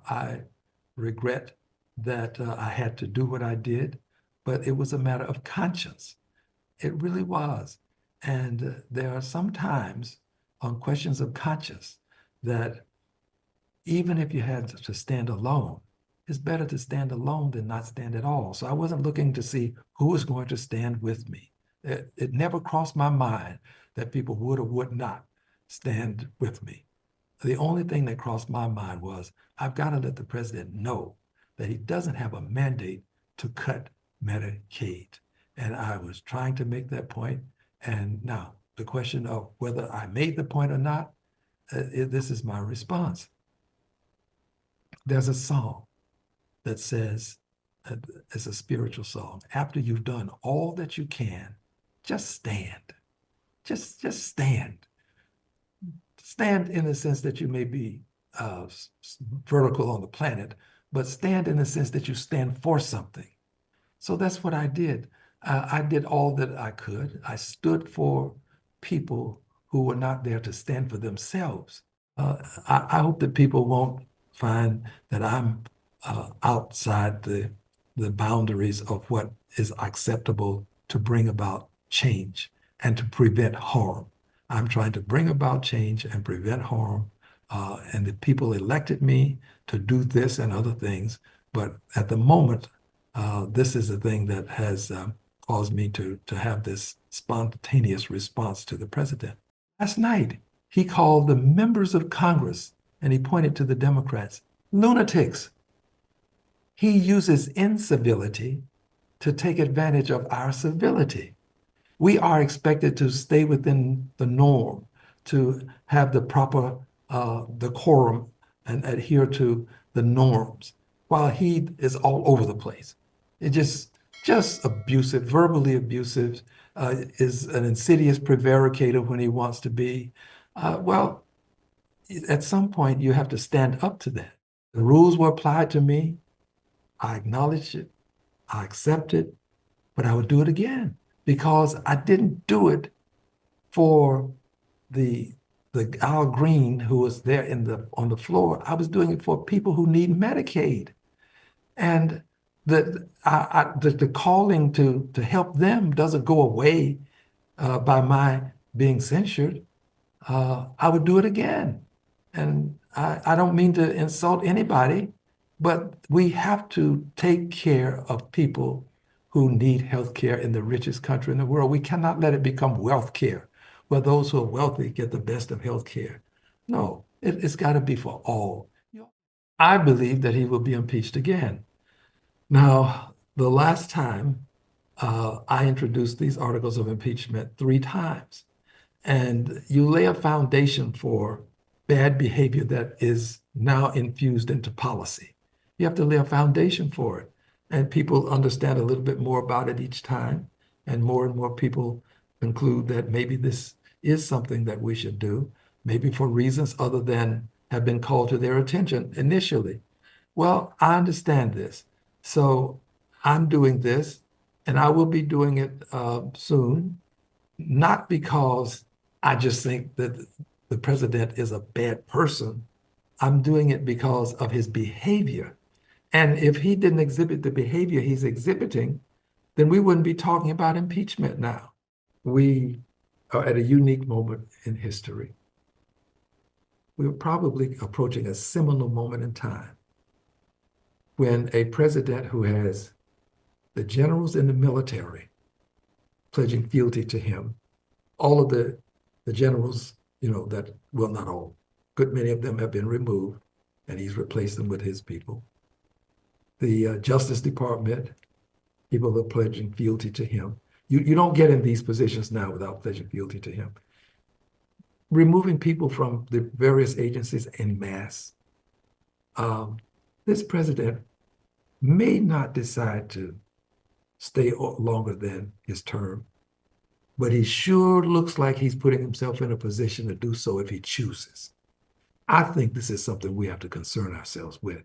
I regret that I had to do what I did, but it was a matter of conscience. It really was. And there are some times on questions of conscience that even if you had to stand alone, it's better to stand alone than not stand at all. So I wasn't looking to see who was going to stand with me. It never crossed my mind that people would or would not stand with me. The only thing that crossed my mind was I've got to let the president know that he doesn't have a mandate to cut Medicaid. And I was trying to make that point. And now the question of whether I made the point or not, this is my response. There's a song that says, it's a spiritual song. After you've done all that you can, just stand. Just stand. Stand in the sense that you may be vertical on the planet, but stand in the sense that you stand for something. So that's what I did. I did all that I could. I stood for people who were not there to stand for themselves. I hope that people won't find that I'm outside the boundaries of what is acceptable to bring about change and to prevent harm. I'm trying to bring about change and prevent harm. And the people elected me to do this and other things. But at the moment, this is the thing that has caused me to have this spontaneous response to the president. Last night, he called the members of Congress and he pointed to the Democrats, lunatics. He uses incivility to take advantage of our civility. We are expected to stay within the norm, to have the proper decorum and adhere to the norms, while he is all over the place. It just abusive, verbally abusive, is an insidious prevaricator when he wants to be. Well, at some point you have to stand up to that. The rules were applied to me. I acknowledge it. I accept it, but I would do it again because I didn't do it for the Al Green who was there on the floor. I was doing it for people who need Medicaid. And the calling to help them doesn't go away by my being censured. I would do it again. And I don't mean to insult anybody, but we have to take care of people who need health care in the richest country in the world. We cannot let it become wealth care, where those who are wealthy get the best of health care. No, it's got to be for all. I believe that he will be impeached again. Now, the last time I introduced these articles of impeachment 3 times, and you lay a foundation for bad behavior that is now infused into policy. You have to lay a foundation for it, and people understand a little bit more about it each time, and more people conclude that maybe this is something that we should do, maybe for reasons other than have been called to their attention initially. Well, I understand this. So I'm doing this, and I will be doing it soon, not because I just think that the president is a bad person. I'm doing it because of his behavior. And if he didn't exhibit the behavior he's exhibiting, then we wouldn't be talking about impeachment now. We are at a unique moment in history. We're probably approaching a seminal moment in time when a president who has the generals in the military pledging fealty to him, all of the generals, that, well, not all, good many of them have been removed, and he's replaced them with his people. The Justice Department, people are pledging fealty to him. You don't get in these positions now without pledging fealty to him. Removing people from the various agencies en masse. This president may not decide to stay longer than his term, but he sure looks like he's putting himself in a position to do so if he chooses. I think this is something we have to concern ourselves with.